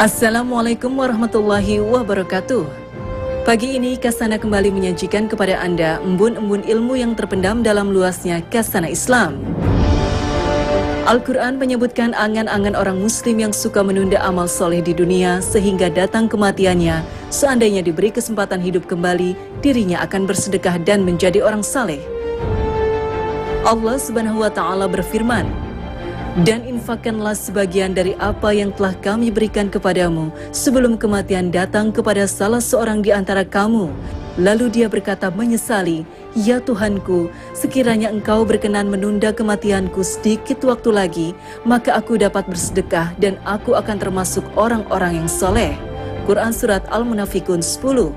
Assalamualaikum warahmatullahi wabarakatuh. Pagi ini Kasana kembali menyajikan kepada Anda embun-embun ilmu yang terpendam dalam luasnya Kasana Islam. Al-Quran menyebutkan angan-angan orang muslim yang suka menunda amal soleh di dunia sehingga datang kematiannya. Seandainya diberi kesempatan hidup kembali, dirinya akan bersedekah dan menjadi orang saleh. Allah Subhanahu wa Ta'ala berfirman, "Dan infakkanlah sebagian dari apa yang telah kami berikan kepadamu sebelum kematian datang kepada salah seorang di antara kamu." Lalu dia berkata menyesali, "Ya Tuhanku, sekiranya engkau berkenan menunda kematianku sedikit waktu lagi, maka aku dapat bersedekah dan aku akan termasuk orang-orang yang soleh." Quran Surat Al-Munafikun 10.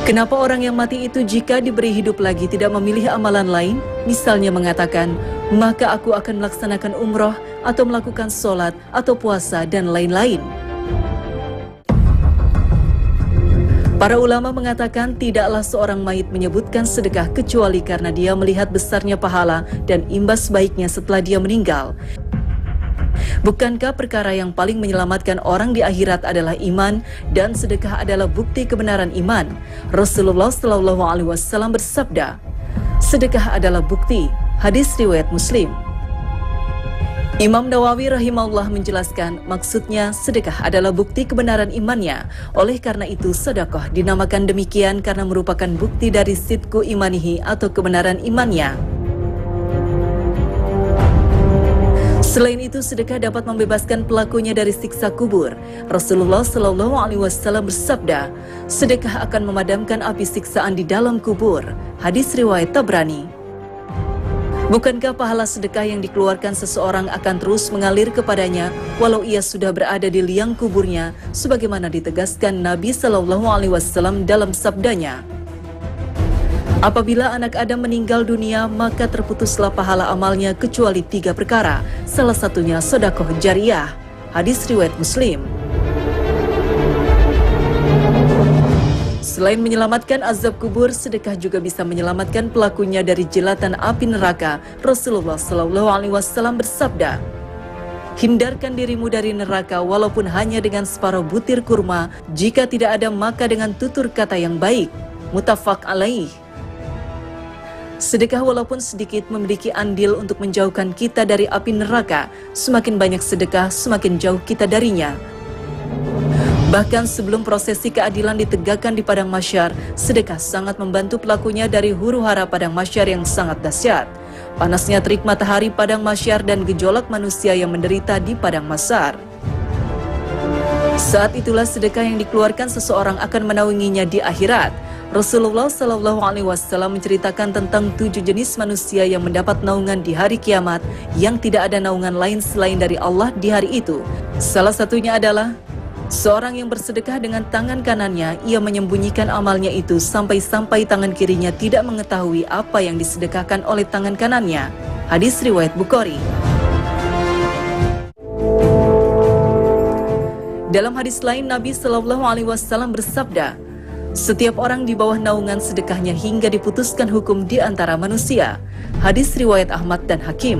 Kenapa orang yang mati itu jika diberi hidup lagi tidak memilih amalan lain? Misalnya mengatakan, "Maka aku akan melaksanakan umroh atau melakukan sholat atau puasa dan lain-lain." Para ulama mengatakan tidaklah seorang mayit menyebutkan sedekah kecuali karena dia melihat besarnya pahala dan imbas baiknya setelah dia meninggal. Bukankah perkara yang paling menyelamatkan orang di akhirat adalah iman, dan sedekah adalah bukti kebenaran iman? Rasulullah SAW bersabda, "Sedekah adalah bukti." Hadis riwayat Muslim. Imam Nawawi rahimahullah menjelaskan, maksudnya sedekah adalah bukti kebenaran imannya. Oleh karena itu sedekah dinamakan demikian karena merupakan bukti dari sidku imanihi atau kebenaran imannya. Selain itu, sedekah dapat membebaskan pelakunya dari siksa kubur. Rasulullah SAW bersabda, "Sedekah akan memadamkan api siksaan di dalam kubur." Hadis riwayat Tabrani. Bukankah pahala sedekah yang dikeluarkan seseorang akan terus mengalir kepadanya walau ia sudah berada di liang kuburnya, sebagaimana ditegaskan Nabi SAW dalam sabdanya, "Apabila anak Adam meninggal dunia, maka terputuslah pahala amalnya kecuali 3 perkara, salah satunya sedekah jariyah." Hadis riwayat Muslim. Selain menyelamatkan azab kubur, sedekah juga bisa menyelamatkan pelakunya dari jelatan api neraka. Rasulullah SAW bersabda, "Hindarkan dirimu dari neraka walaupun hanya dengan separuh butir kurma, jika tidak ada maka dengan tutur kata yang baik." Muttafaq alaih. Sedekah walaupun sedikit memiliki andil untuk menjauhkan kita dari api neraka. Semakin banyak sedekah, semakin jauh kita darinya. Bahkan sebelum prosesi keadilan ditegakkan di padang mahsyar, sedekah sangat membantu pelakunya dari huru-hara padang mahsyar yang sangat dahsyat. Panasnya terik matahari padang mahsyar dan gejolak manusia yang menderita di padang mahsyar. Saat itulah sedekah yang dikeluarkan seseorang akan menaunginya di akhirat. Rasulullah SAW menceritakan tentang 7 jenis manusia yang mendapat naungan di hari kiamat, yang tidak ada naungan lain selain dari Allah di hari itu. Salah satunya adalah seorang yang bersedekah dengan tangan kanannya, ia menyembunyikan amalnya itu sampai-sampai tangan kirinya tidak mengetahui apa yang disedekahkan oleh tangan kanannya. Hadis riwayat Bukhari. Dalam hadis lain, Nabi SAW bersabda, "Setiap orang di bawah naungan sedekahnya hingga diputuskan hukum di antara manusia." Hadis riwayat Ahmad dan Hakim.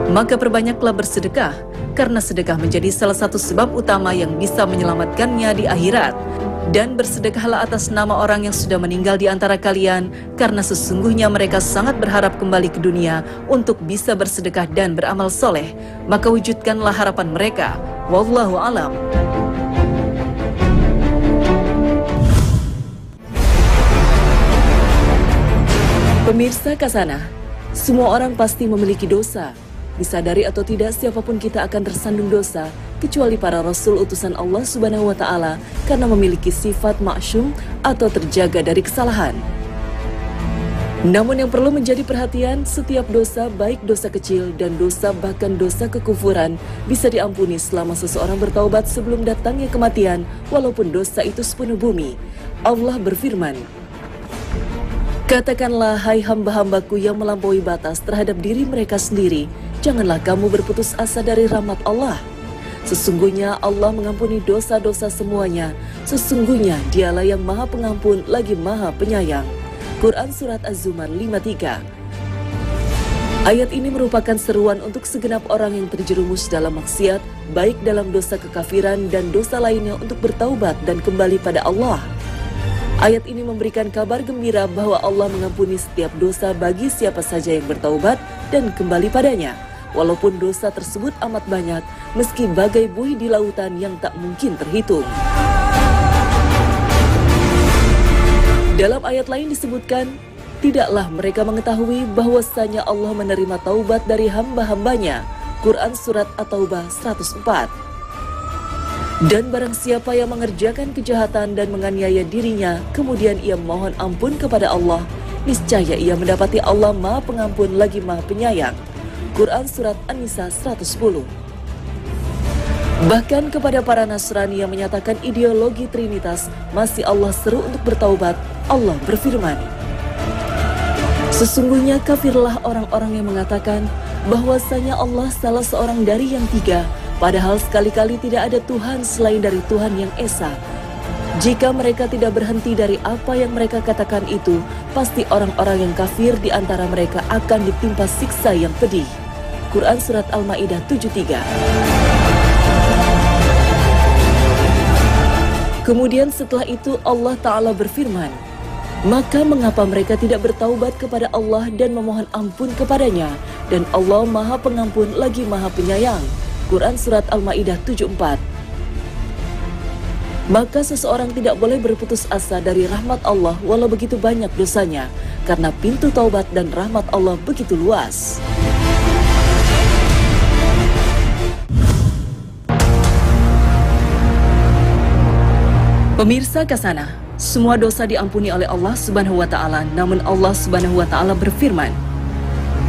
Maka perbanyaklah bersedekah, karena sedekah menjadi salah satu sebab utama yang bisa menyelamatkannya di akhirat. Dan bersedekahlah atas nama orang yang sudah meninggal di antara kalian, karena sesungguhnya mereka sangat berharap kembali ke dunia untuk bisa bersedekah dan beramal soleh. Maka wujudkanlah harapan mereka. Wallahu alam. Pemirsa Kasana, semua orang pasti memiliki dosa. Disadari atau tidak, siapapun kita akan tersandung dosa, kecuali para rasul utusan Allah Subhanahu wa Ta'ala, karena memiliki sifat ma'syum atau terjaga dari kesalahan. Namun yang perlu menjadi perhatian, setiap dosa, baik dosa kecil dan dosa bahkan dosa kekufuran, bisa diampuni selama seseorang bertaubat sebelum datangnya kematian, walaupun dosa itu sepenuh bumi. Allah berfirman, "Katakanlah, hai hamba-hambaku yang melampaui batas terhadap diri mereka sendiri, janganlah kamu berputus asa dari rahmat Allah. Sesungguhnya Allah mengampuni dosa-dosa semuanya. Sesungguhnya Dialah yang Maha Pengampun lagi Maha Penyayang." Quran Surat Az-Zumar 53. Ayat ini merupakan seruan untuk segenap orang yang terjerumus dalam maksiat, baik dalam dosa kekafiran dan dosa lainnya untuk bertaubat dan kembali pada Allah. Ayat ini memberikan kabar gembira bahwa Allah mengampuni setiap dosa bagi siapa saja yang bertaubat dan kembali padanya, walaupun dosa tersebut amat banyak, meski bagai buih di lautan yang tak mungkin terhitung. Dalam ayat lain disebutkan, tidaklah mereka mengetahui bahwasanya Allah menerima taubat dari hamba-hambanya. Quran Surat At-Taubah 104. Dan barang siapa yang mengerjakan kejahatan dan menganiaya dirinya, kemudian ia mohon ampun kepada Allah, niscaya ia mendapati Allah Maha Pengampun lagi Maha Penyayang. Quran Surat An-Nisa 110. Bahkan kepada para Nasrani yang menyatakan ideologi Trinitas, masih Allah seru untuk bertaubat. Allah berfirman, sesungguhnya kafirlah orang-orang yang mengatakan bahwasanya Allah salah seorang dari yang tiga, padahal sekali-kali tidak ada Tuhan selain dari Tuhan yang Esa. Jika mereka tidak berhenti dari apa yang mereka katakan itu, pasti orang-orang yang kafir di antara mereka akan ditimpa siksa yang pedih. Quran Surat Al-Ma'idah 73. Kemudian setelah itu Allah Ta'ala berfirman, maka mengapa mereka tidak bertaubat kepada Allah dan memohon ampun kepadanya, dan Allah Maha Pengampun lagi Maha Penyayang. Quran Surat Al-Ma'idah 74. Maka seseorang tidak boleh berputus asa dari rahmat Allah walau begitu banyak dosanya, karena pintu taubat dan rahmat Allah begitu luas. Pemirsa Kasana, semua dosa diampuni oleh Allah Subhanahu wa Ta'ala, namun Allah Subhanahu wa Ta'ala berfirman,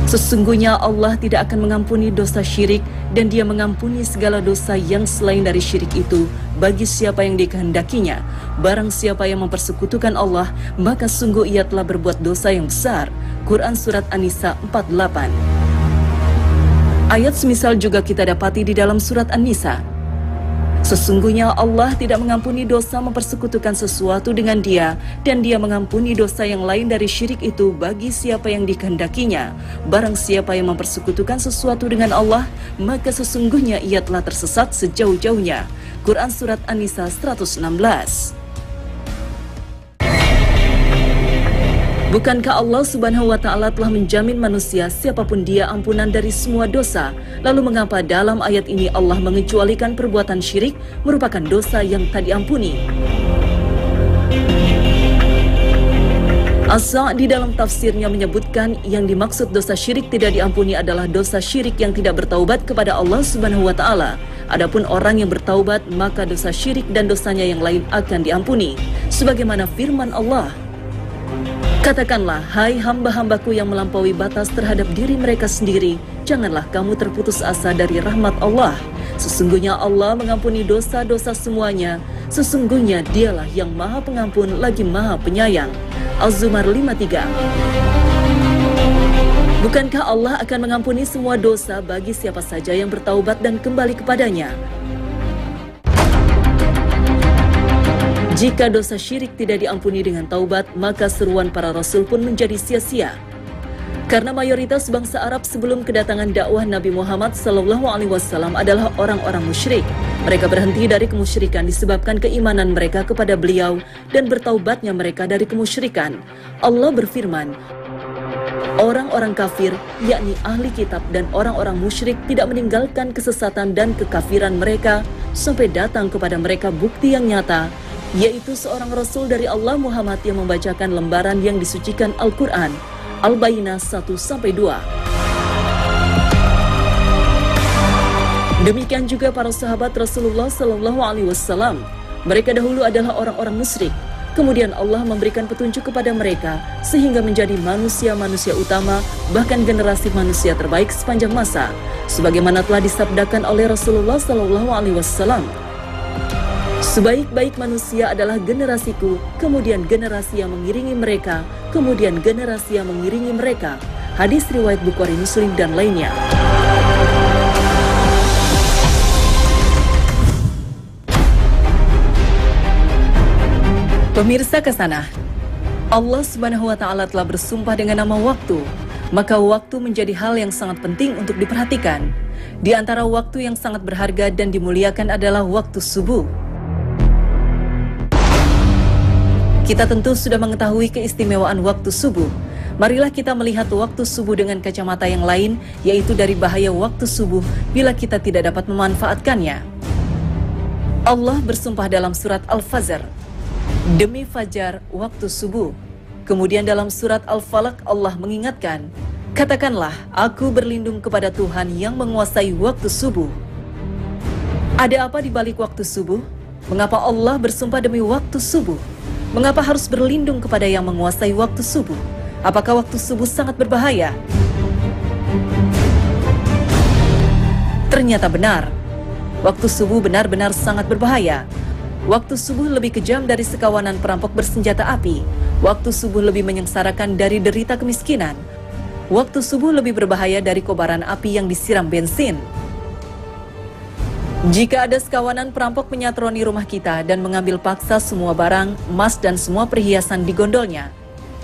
sesungguhnya Allah tidak akan mengampuni dosa syirik, dan Dia mengampuni segala dosa yang selain dari syirik itu bagi siapa yang dikehendakinya. Barang siapa yang mempersekutukan Allah, maka sungguh ia telah berbuat dosa yang besar. Quran Surat An-Nisa 48. Ayat semisal juga kita dapati di dalam Surat An-Nisa. Sesungguhnya Allah tidak mengampuni dosa mempersekutukan sesuatu dengan Dia, dan Dia mengampuni dosa yang lain dari syirik itu bagi siapa yang dikehendakinya. Barang siapa yang mempersekutukan sesuatu dengan Allah, maka sesungguhnya ia telah tersesat sejauh-jauhnya. Quran Surat An-Nisa 116. Bukankah Allah Subhanahu wa Ta'ala telah menjamin manusia siapapun dia ampunan dari semua dosa? Lalu mengapa dalam ayat ini Allah mengecualikan perbuatan syirik merupakan dosa yang tak diampuni? As-Sa' di dalam tafsirnya menyebutkan yang dimaksud dosa syirik tidak diampuni adalah dosa syirik yang tidak bertaubat kepada Allah Subhanahu wa Ta'ala. Adapun orang yang bertaubat, maka dosa syirik dan dosanya yang lain akan diampuni. Sebagaimana firman Allah, katakanlah, hai hamba-hambaku yang melampaui batas terhadap diri mereka sendiri, janganlah kamu terputus asa dari rahmat Allah. Sesungguhnya Allah mengampuni dosa-dosa semuanya. Sesungguhnya Dialah yang Maha Pengampun lagi Maha Penyayang. Az-Zumar 53. Bukankah Allah akan mengampuni semua dosa bagi siapa saja yang bertaubat dan kembali kepadanya? Jika dosa syirik tidak diampuni dengan taubat, maka seruan para rasul pun menjadi sia-sia. Karena mayoritas bangsa Arab sebelum kedatangan dakwah Nabi Muhammad SAW adalah orang-orang musyrik. Mereka berhenti dari kemusyrikan disebabkan keimanan mereka kepada beliau dan bertaubatnya mereka dari kemusyrikan. Allah berfirman, orang-orang kafir, yakni ahli kitab dan orang-orang musyrik tidak meninggalkan kesesatan dan kekafiran mereka sampai datang kepada mereka bukti yang nyata, yaitu seorang Rasul dari Allah Muhammad yang membacakan lembaran yang disucikan Al-Quran, Al-Bayyinah 1-2. Demikian juga para sahabat Rasulullah SAW. Mereka dahulu adalah orang-orang musyrik. Kemudian Allah memberikan petunjuk kepada mereka sehingga menjadi manusia-manusia utama, bahkan generasi manusia terbaik sepanjang masa. Sebagaimana telah disabdakan oleh Rasulullah SAW, sebaik-baik manusia adalah generasiku, kemudian generasi yang mengiringi mereka, kemudian generasi yang mengiringi mereka. Hadis riwayat Bukhari, Muslim, dan lainnya. Pemirsa Kasana, Allah Subhanahu wa Ta'ala telah bersumpah dengan nama waktu. Maka waktu menjadi hal yang sangat penting untuk diperhatikan. Di antara waktu yang sangat berharga dan dimuliakan adalah waktu subuh. Kita tentu sudah mengetahui keistimewaan waktu subuh. Marilah kita melihat waktu subuh dengan kacamata yang lain, yaitu dari bahaya waktu subuh bila kita tidak dapat memanfaatkannya. Allah bersumpah dalam surat Al-Fajr, demi fajar waktu subuh. Kemudian dalam surat Al-Falaq Allah mengingatkan, katakanlah aku berlindung kepada Tuhan yang menguasai waktu subuh. Ada apa di balik waktu subuh? Mengapa Allah bersumpah demi waktu subuh? Mengapa harus berlindung kepada yang menguasai waktu subuh? Apakah waktu subuh sangat berbahaya? Ternyata benar. Waktu subuh benar-benar sangat berbahaya. Waktu subuh lebih kejam dari sekawanan perampok bersenjata api. Waktu subuh lebih menyengsarakan dari derita kemiskinan. Waktu subuh lebih berbahaya dari kobaran api yang disiram bensin. Jika ada sekawanan perampok menyatroni rumah kita dan mengambil paksa semua barang, emas dan semua perhiasan di gondolnya,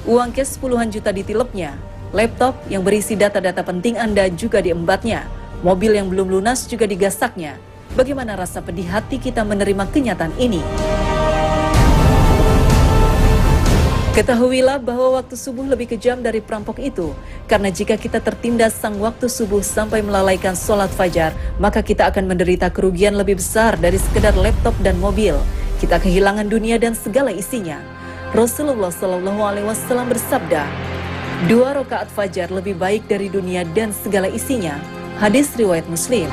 uang cash puluhan juta ditilepnya, laptop yang berisi data-data penting Anda juga diembatnya, mobil yang belum lunas juga digasaknya. Bagaimana rasa pedih hati kita menerima kenyataan ini? Ketahuilah bahwa waktu subuh lebih kejam dari perampok itu, karena jika kita tertindas sang waktu subuh sampai melalaikan sholat fajar, maka kita akan menderita kerugian lebih besar dari sekedar laptop dan mobil. Kita kehilangan dunia dan segala isinya. Rasulullah SAW bersabda, 2 rakaat fajar lebih baik dari dunia dan segala isinya. Hadis riwayat Muslim.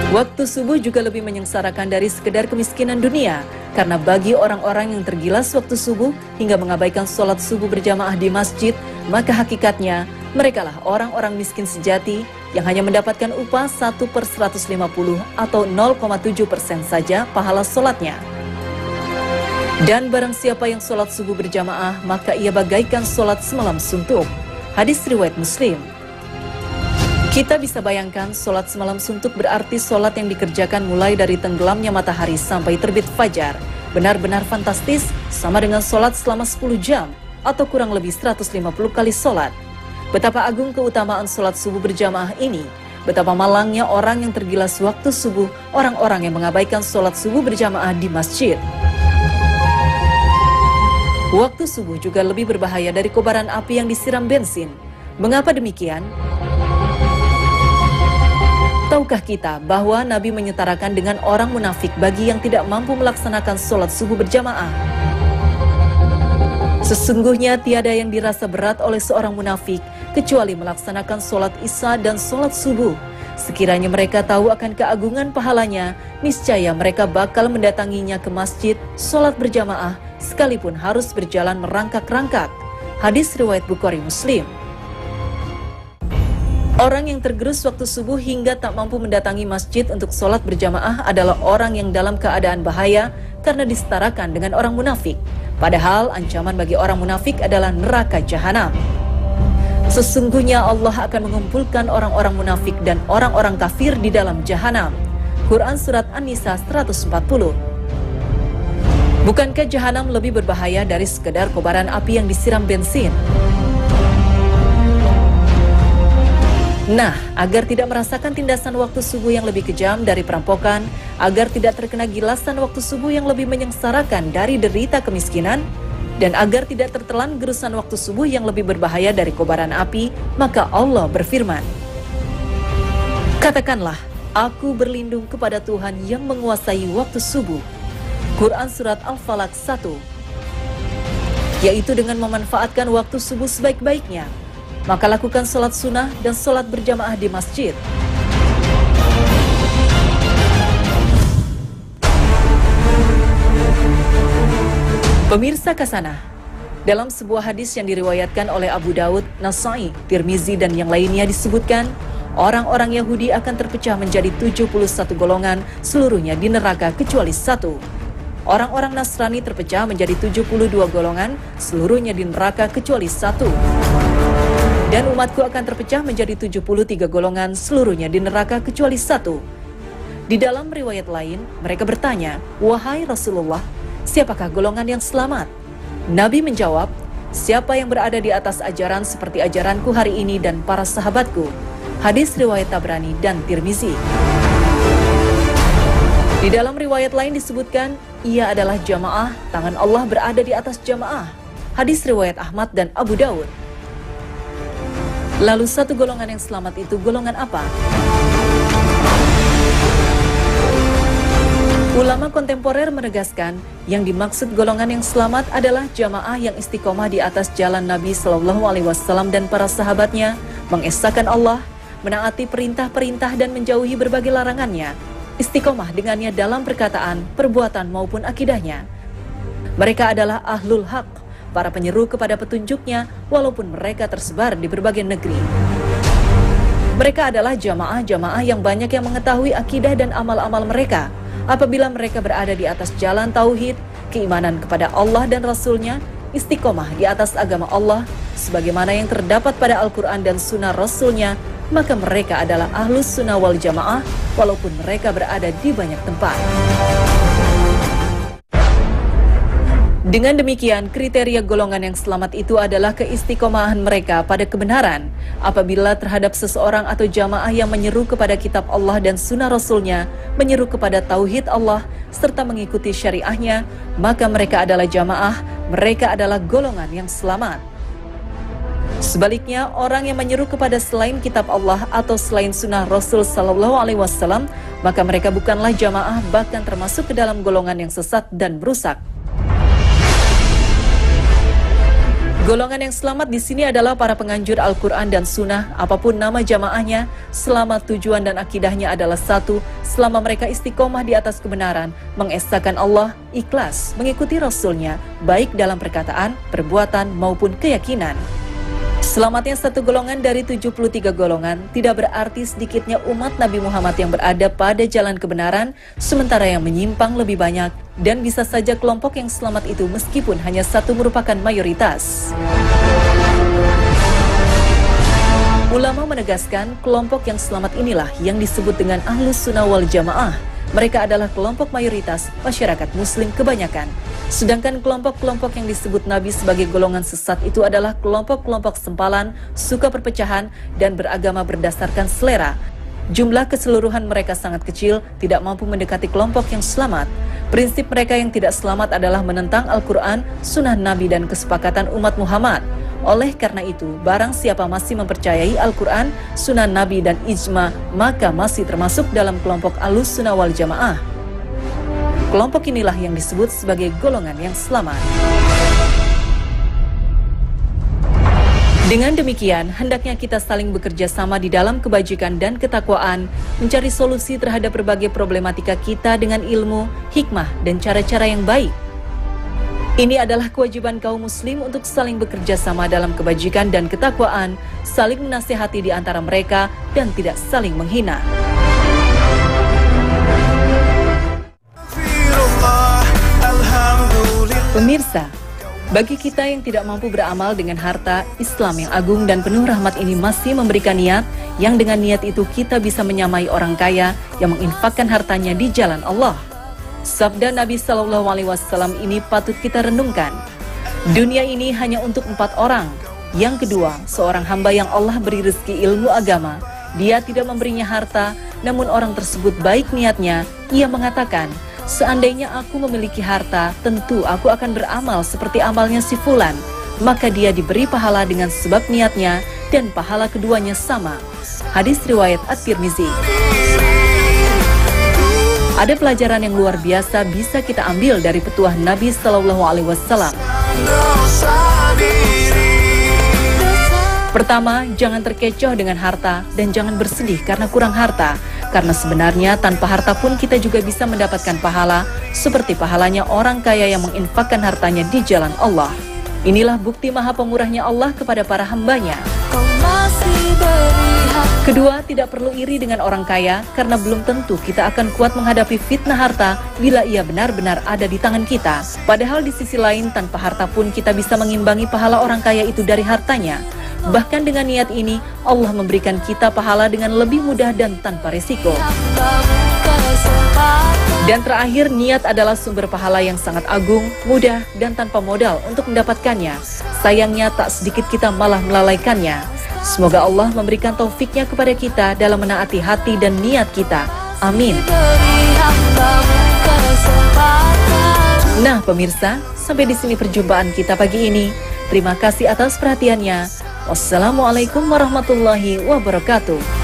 Waktu subuh juga lebih menyengsarakan dari sekedar kemiskinan dunia, karena bagi orang-orang yang tergilas waktu subuh hingga mengabaikan sholat subuh berjamaah di masjid, maka hakikatnya merekalah orang-orang miskin sejati yang hanya mendapatkan upah 1/150 atau 0,7% saja pahala sholatnya. Dan barang siapa yang sholat subuh berjamaah, maka ia bagaikan sholat semalam suntuk. Hadis riwayat Muslim. Kita bisa bayangkan sholat semalam suntuk berarti sholat yang dikerjakan mulai dari tenggelamnya matahari sampai terbit fajar. Benar-benar fantastis, sama dengan sholat selama 10 jam atau kurang lebih 150 kali sholat. Betapa agung keutamaan sholat subuh berjamaah ini. Betapa malangnya orang yang tergilas waktu subuh, orang-orang yang mengabaikan sholat subuh berjamaah di masjid. Waktu subuh juga lebih berbahaya dari kobaran api yang disiram bensin. Mengapa demikian? Tahukah kita bahwa Nabi menyetarakan dengan orang munafik bagi yang tidak mampu melaksanakan sholat subuh berjamaah? Sesungguhnya tiada yang dirasa berat oleh seorang munafik kecuali melaksanakan sholat isya dan sholat subuh. Sekiranya mereka tahu akan keagungan pahalanya, niscaya mereka bakal mendatanginya ke masjid, sholat berjamaah, sekalipun harus berjalan merangkak-rangkak. Hadis riwayat Bukhari Muslim. Orang yang tergerus waktu subuh hingga tak mampu mendatangi masjid untuk sholat berjamaah adalah orang yang dalam keadaan bahaya karena disetarakan dengan orang munafik. Padahal ancaman bagi orang munafik adalah neraka jahanam. Sesungguhnya Allah akan mengumpulkan orang-orang munafik dan orang-orang kafir di dalam jahanam. Quran Surat An-Nisa 140. Bukankah jahanam lebih berbahaya dari sekedar kobaran api yang disiram bensin? Nah, agar tidak merasakan tindasan waktu subuh yang lebih kejam dari perampokan, agar tidak terkena gilasan waktu subuh yang lebih menyengsarakan dari derita kemiskinan, dan agar tidak tertelan gerusan waktu subuh yang lebih berbahaya dari kobaran api, maka Allah berfirman, katakanlah, aku berlindung kepada Tuhan yang menguasai waktu subuh. Quran Surat Al-Falaq 1. Yaitu dengan memanfaatkan waktu subuh sebaik-baiknya, maka lakukan sholat sunnah dan sholat berjamaah di masjid. Pemirsa Kasana, dalam sebuah hadis yang diriwayatkan oleh Abu Daud, Nasai, Tirmizi, dan yang lainnya disebutkan, orang-orang Yahudi akan terpecah menjadi 71 golongan, seluruhnya di neraka kecuali 1. Orang-orang Nasrani terpecah menjadi 72 golongan, seluruhnya di neraka kecuali 1. Dan umatku akan terpecah menjadi 73 golongan, seluruhnya di neraka kecuali 1. Di dalam riwayat lain, mereka bertanya, wahai Rasulullah, siapakah golongan yang selamat? Nabi menjawab, siapa yang berada di atas ajaran seperti ajaranku hari ini dan para sahabatku. Hadis riwayat Tabrani dan Tirmizi. Di dalam riwayat lain disebutkan, ia adalah jamaah, tangan Allah berada di atas jamaah. Hadis riwayat Ahmad dan Abu Daud. Lalu satu golongan yang selamat itu golongan apa? Ulama kontemporer menegaskan, yang dimaksud golongan yang selamat adalah jamaah yang istiqomah di atas jalan Nabi Shallallahu Alaihi Wasallam dan para sahabatnya, mengesahkan Allah, menaati perintah-perintah dan menjauhi berbagai larangannya, istiqomah dengannya dalam perkataan, perbuatan maupun akidahnya. Mereka adalah ahlul haq, para penyeru kepada petunjuknya walaupun mereka tersebar di berbagai negeri. Mereka adalah jamaah-jamaah yang banyak yang mengetahui akidah dan amal-amal mereka. Apabila mereka berada di atas jalan tauhid, keimanan kepada Allah dan Rasul-Nya, istiqomah di atas agama Allah, sebagaimana yang terdapat pada Al-Quran dan Sunnah Rasul-Nya, maka mereka adalah ahlus sunnah wal jamaah, walaupun mereka berada di banyak tempat. Dengan demikian, kriteria golongan yang selamat itu adalah keistiqomahan mereka pada kebenaran. Apabila terhadap seseorang atau jamaah yang menyeru kepada kitab Allah dan sunnah Rasul-Nya, menyeru kepada tauhid Allah, serta mengikuti syariahnya, maka mereka adalah jamaah, mereka adalah golongan yang selamat. Sebaliknya, orang yang menyeru kepada selain kitab Allah atau selain sunnah Rasul Sallallahu Alaihi Wasallam, maka mereka bukanlah jamaah, bahkan termasuk ke dalam golongan yang sesat dan merusak. Golongan yang selamat di sini adalah para penganjur Al-Quran dan Sunnah, apapun nama jamaahnya, selama tujuan dan akidahnya adalah satu, selama mereka istiqomah di atas kebenaran, mengesahkan Allah, ikhlas, mengikuti Rasul-Nya, baik dalam perkataan, perbuatan, maupun keyakinan. Selamatnya satu golongan dari 73 golongan tidak berarti sedikitnya umat Nabi Muhammad yang berada pada jalan kebenaran, sementara yang menyimpang lebih banyak, dan bisa saja kelompok yang selamat itu meskipun hanya satu merupakan mayoritas. Ulama menegaskan kelompok yang selamat inilah yang disebut dengan Ahlus Sunnah wal Jamaah. Mereka adalah kelompok mayoritas masyarakat muslim kebanyakan. Sedangkan kelompok-kelompok yang disebut Nabi sebagai golongan sesat itu adalah kelompok-kelompok sempalan, suka perpecahan, dan beragama berdasarkan selera. Jumlah keseluruhan mereka sangat kecil, tidak mampu mendekati kelompok yang selamat. Prinsip mereka yang tidak selamat adalah menentang Al-Quran, Sunnah Nabi, dan kesepakatan umat Muhammad. Oleh karena itu, barang siapa masih mempercayai Al-Quran, Sunnah Nabi, dan Ijma, maka masih termasuk dalam kelompok Ahlus Sunnah wal Jamaah. Kelompok inilah yang disebut sebagai golongan yang selamat. Dengan demikian, hendaknya kita saling bekerja sama di dalam kebajikan dan ketakwaan, mencari solusi terhadap berbagai problematika kita dengan ilmu, hikmah, dan cara-cara yang baik. Ini adalah kewajiban kaum muslim untuk saling bekerja sama dalam kebajikan dan ketakwaan, saling menasihati di antara mereka, dan tidak saling menghina. Pemirsa, bagi kita yang tidak mampu beramal dengan harta, Islam yang agung dan penuh rahmat ini masih memberikan niat, yang dengan niat itu kita bisa menyamai orang kaya yang menginfakkan hartanya di jalan Allah. Sabda Nabi Shallallahu Alaihi Wasallam ini patut kita renungkan. Dunia ini hanya untuk 4 orang. Yang kedua, seorang hamba yang Allah beri rezeki ilmu agama. Dia tidak memberinya harta, namun orang tersebut baik niatnya. Ia mengatakan, seandainya aku memiliki harta, tentu aku akan beramal seperti amalnya si fulan. Maka dia diberi pahala dengan sebab niatnya, dan pahala keduanya sama. Hadis riwayat At-Tirmizi. Ada pelajaran yang luar biasa bisa kita ambil dari petuah Nabi Sallallahu Alaihi Wasallam. Pertama, jangan terkecoh dengan harta dan jangan bersedih karena kurang harta. Karena sebenarnya tanpa harta pun kita juga bisa mendapatkan pahala, seperti pahalanya orang kaya yang menginfakkan hartanya di jalan Allah. Inilah bukti maha pemurahnya Allah kepada para hambanya. Kedua, tidak perlu iri dengan orang kaya, karena belum tentu kita akan kuat menghadapi fitnah harta bila ia benar-benar ada di tangan kita. Padahal di sisi lain, tanpa harta pun kita bisa mengimbangi pahala orang kaya itu dari hartanya. Bahkan dengan niat ini, Allah memberikan kita pahala dengan lebih mudah dan tanpa risiko. Dan terakhir, niat adalah sumber pahala yang sangat agung, mudah, dan tanpa modal untuk mendapatkannya. Sayangnya tak sedikit kita malah melalaikannya. Semoga Allah memberikan taufiknya kepada kita dalam menaati hati dan niat kita. Amin. Nah pemirsa, sampai di sini perjumpaan kita pagi ini. Terima kasih atas perhatiannya. Wassalamualaikum warahmatullahi wabarakatuh.